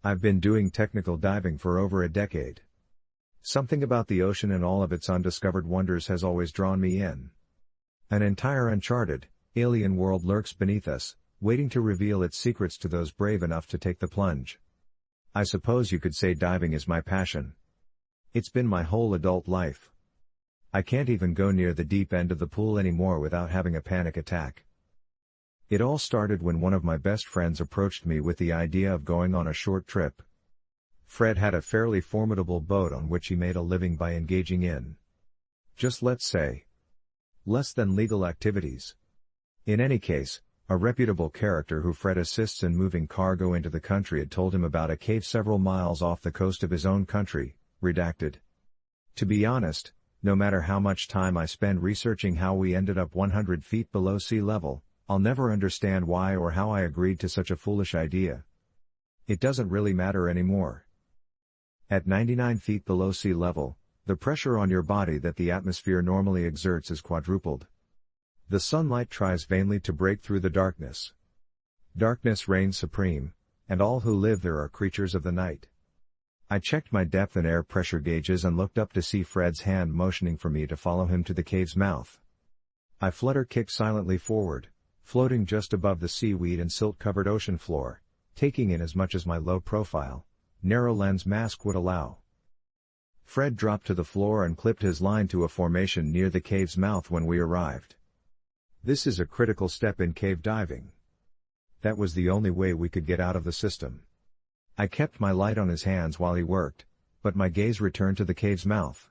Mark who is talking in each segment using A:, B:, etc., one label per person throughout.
A: I've been doing technical diving for over a decade. Something about the ocean and all of its undiscovered wonders has always drawn me in. An entire uncharted, alien world lurks beneath us, waiting to reveal its secrets to those brave enough to take the plunge. I suppose you could say diving is my passion. It's been my whole adult life. I can't even go near the deep end of the pool anymore without having a panic attack. It all started when one of my best friends approached me with the idea of going on a short trip. Fred had a fairly formidable boat on which he made a living by engaging in, just let's say, less than legal activities. In any case, a reputable character who Fred assists in moving cargo into the country had told him about a cave several miles off the coast of his own country, redacted. To be honest, no matter how much time I spend researching how we ended up 100 feet below sea level, I'll never understand why or how I agreed to such a foolish idea. It doesn't really matter anymore. At 99 feet below sea level, the pressure on your body that the atmosphere normally exerts is quadrupled. The sunlight tries vainly to break through the darkness. Darkness reigns supreme, and all who live there are creatures of the night. I checked my depth and air pressure gauges and looked up to see Fred's hand motioning for me to follow him to the cave's mouth. I flutter-kicked silently forward, floating just above the seaweed and silt-covered ocean floor, taking in as much as my low-profile, narrow-lens mask would allow. Fred dropped to the floor and clipped his line to a formation near the cave's mouth when we arrived. This is a critical step in cave diving. That was the only way we could get out of the system. I kept my light on his hands while he worked, but my gaze returned to the cave's mouth.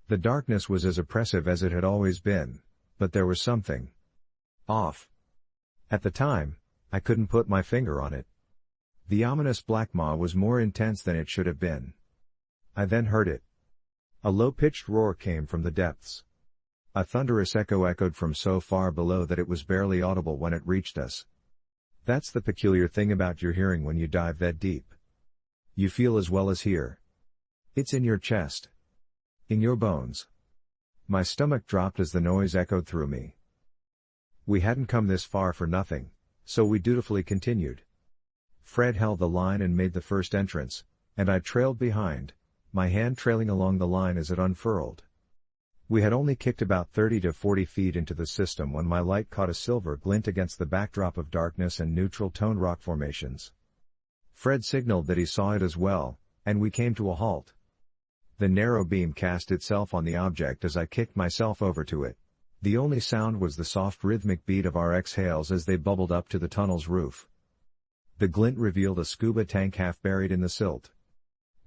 A: The darkness was as oppressive as it had always been, but there was something off. At the time, I couldn't put my finger on it. The ominous black maw was more intense than it should have been. I then heard it. A low-pitched roar came from the depths. A thunderous echo echoed from so far below that it was barely audible when it reached us. That's the peculiar thing about your hearing when you dive that deep. You feel as well as hear. It's in your chest. In your bones. My stomach dropped as the noise echoed through me. We hadn't come this far for nothing, so we dutifully continued. Fred held the line and made the first entrance, and I trailed behind, my hand trailing along the line as it unfurled. We had only kicked about 30 to 40 feet into the system when my light caught a silver glint against the backdrop of darkness and neutral-toned rock formations. Fred signaled that he saw it as well, and we came to a halt. The narrow beam cast itself on the object as I kicked myself over to it. The only sound was the soft rhythmic beat of our exhales as they bubbled up to the tunnel's roof. The glint revealed a scuba tank half buried in the silt.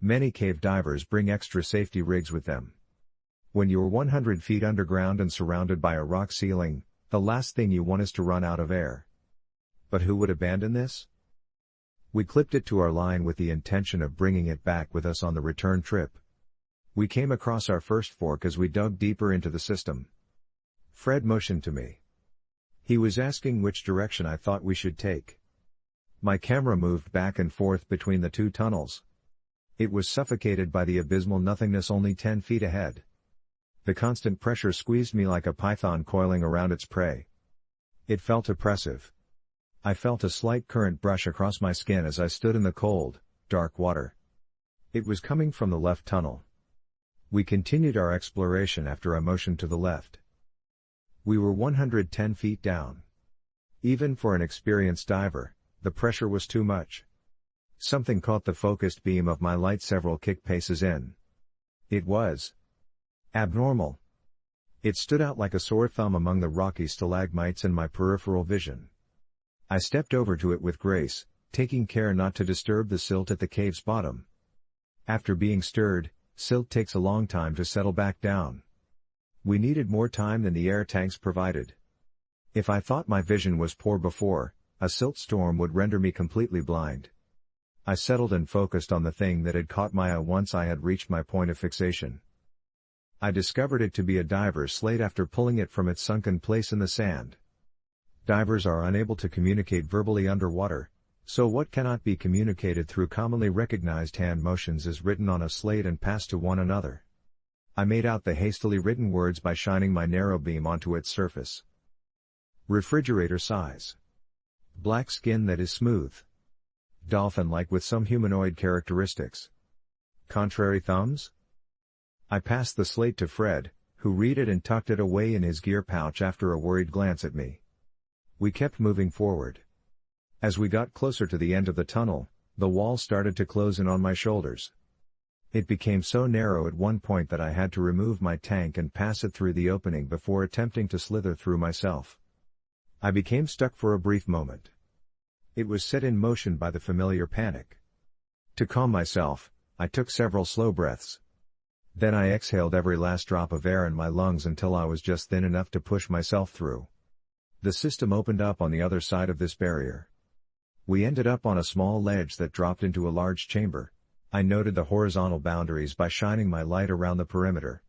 A: Many cave divers bring extra safety rigs with them. When you're 100 feet underground and surrounded by a rock ceiling, the last thing you want is to run out of air. But who would abandon this? We clipped it to our line with the intention of bringing it back with us on the return trip. We came across our first fork as we dug deeper into the system. Fred motioned to me. He was asking which direction I thought we should take. My camera moved back and forth between the two tunnels. It was suffocated by the abysmal nothingness only 10 feet ahead. The constant pressure squeezed me like a python coiling around its prey. It felt oppressive. I felt a slight current brush across my skin as I stood in the cold, dark water. It was coming from the left tunnel. We continued our exploration after I motioned to the left. We were 110 feet down. Even for an experienced diver, the pressure was too much. Something caught the focused beam of my light several kick paces in. It was abnormal. It stood out like a sore thumb among the rocky stalagmites in my peripheral vision. I stepped over to it with grace, taking care not to disturb the silt at the cave's bottom. After being stirred, silt takes a long time to settle back down. We needed more time than the air tanks provided. If I thought my vision was poor before, a silt storm would render me completely blind. I settled and focused on the thing that had caught my eye once I had reached my point of fixation. I discovered it to be a diver's slate after pulling it from its sunken place in the sand. Divers are unable to communicate verbally underwater, so what cannot be communicated through commonly recognized hand motions is written on a slate and passed to one another. I made out the hastily written words by shining my narrow beam onto its surface. Refrigerator size. Black skin that is smooth. Dolphin-like with some humanoid characteristics. Contrary thumbs? I passed the slate to Fred, who read it and tucked it away in his gear pouch after a worried glance at me. We kept moving forward. As we got closer to the end of the tunnel, the wall started to close in on my shoulders. It became so narrow at one point that I had to remove my tank and pass it through the opening before attempting to slither through myself. I became stuck for a brief moment. It was set in motion by the familiar panic. To calm myself, I took several slow breaths. Then I exhaled every last drop of air in my lungs until I was just thin enough to push myself through. The system opened up on the other side of this barrier. We ended up on a small ledge that dropped into a large chamber. I noted the horizontal boundaries by shining my light around the perimeter.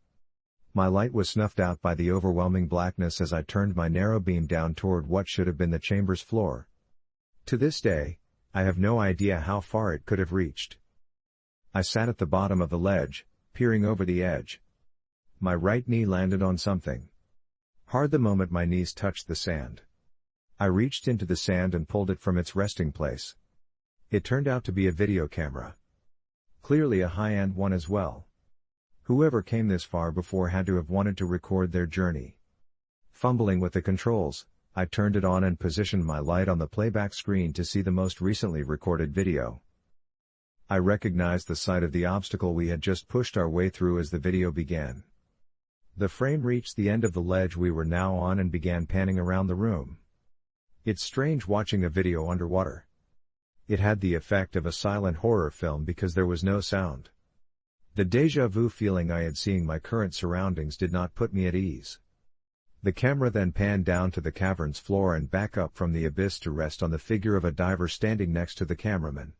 A: My light was snuffed out by the overwhelming blackness as I turned my narrow beam down toward what should have been the chamber's floor. To this day, I have no idea how far it could have reached. I sat at the bottom of the ledge, peering over the edge. My right knee landed on something hard the moment my knees touched the sand. I reached into the sand and pulled it from its resting place. It turned out to be a video camera. Clearly a high-end one as well. Whoever came this far before had to have wanted to record their journey. Fumbling with the controls, I turned it on and positioned my light on the playback screen to see the most recently recorded video. I recognized the site of the obstacle we had just pushed our way through as the video began. The frame reached the end of the ledge we were now on and began panning around the room. It's strange watching a video underwater. It had the effect of a silent horror film because there was no sound. The déjà vu feeling I had seeing my current surroundings did not put me at ease. The camera then panned down to the cavern's floor and back up from the abyss to rest on the figure of a diver standing next to the cameraman.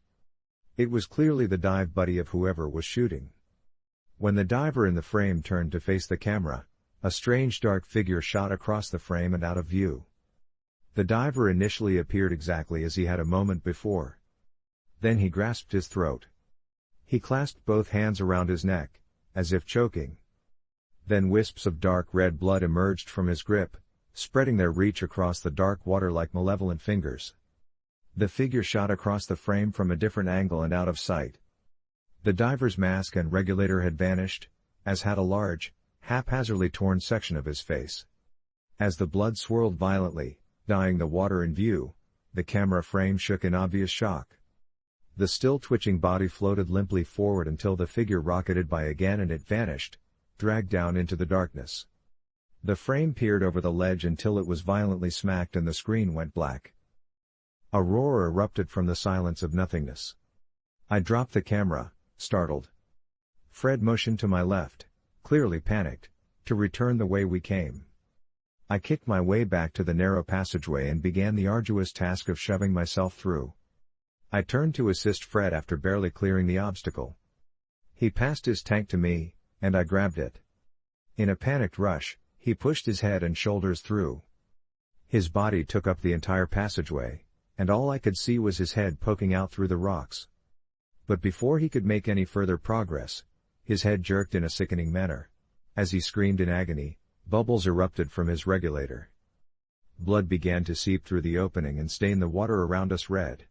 A: It was clearly the dive buddy of whoever was shooting. When the diver in the frame turned to face the camera, a strange dark figure shot across the frame and out of view. The diver initially appeared exactly as he had a moment before. Then he grasped his throat. He clasped both hands around his neck, as if choking. Then wisps of dark red blood emerged from his grip, spreading their reach across the dark water like malevolent fingers. The figure shot across the frame from a different angle and out of sight. The diver's mask and regulator had vanished, as had a large, haphazardly torn section of his face. As the blood swirled violently, dyeing the water in view, the camera frame shook in obvious shock. The still twitching body floated limply forward until the figure rocketed by again and it vanished, dragged down into the darkness. The frame peered over the ledge until it was violently smacked and the screen went black. A roar erupted from the silence of nothingness. I dropped the camera, startled. Fred motioned to my left, clearly panicked, to return the way we came. I kicked my way back to the narrow passageway and began the arduous task of shoving myself through. I turned to assist Fred after barely clearing the obstacle. He passed his tank to me, and I grabbed it. In a panicked rush, he pushed his head and shoulders through. His body took up the entire passageway, and all I could see was his head poking out through the rocks. But before he could make any further progress, his head jerked in a sickening manner. As he screamed in agony, bubbles erupted from his regulator. Blood began to seep through the opening and stain the water around us red.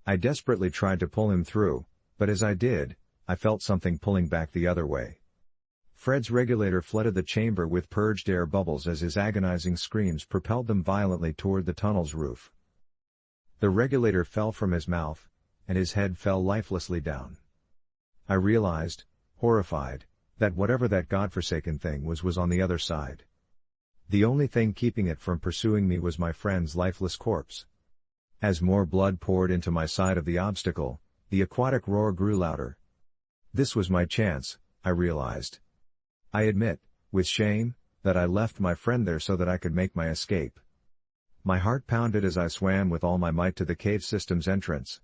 A: I desperately tried to pull him through, but as I did, I felt something pulling back the other way. Fred's regulator flooded the chamber with purged air bubbles as his agonizing screams propelled them violently toward the tunnel's roof. The regulator fell from his mouth, and his head fell lifelessly down. I realized, horrified, that whatever that godforsaken thing was on the other side. The only thing keeping it from pursuing me was my friend's lifeless corpse. As more blood poured into my side of the obstacle, the aquatic roar grew louder. This was my chance, I realized. I admit, with shame, that I left my friend there so that I could make my escape. My heart pounded as I swam with all my might to the cave system's entrance.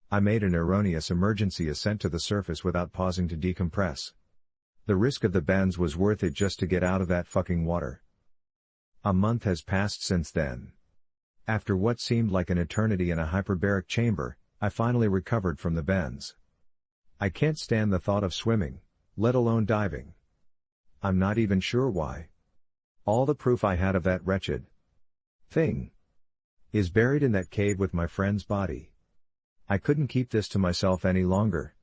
A: I made an erroneous emergency ascent to the surface without pausing to decompress. The risk of the bends was worth it just to get out of that fucking water. A month has passed since then. After what seemed like an eternity in a hyperbaric chamber, I finally recovered from the bends. I can't stand the thought of swimming, let alone diving. I'm not even sure why. All the proof I had of that wretched thing is buried in that cave with my friend's body. I couldn't keep this to myself any longer.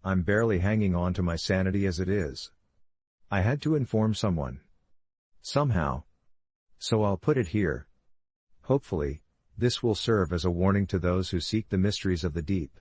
A: I'm barely hanging on to my sanity as it is. I had to inform someone. Somehow. So I'll put it here. Hopefully, this will serve as a warning to those who seek the mysteries of the deep.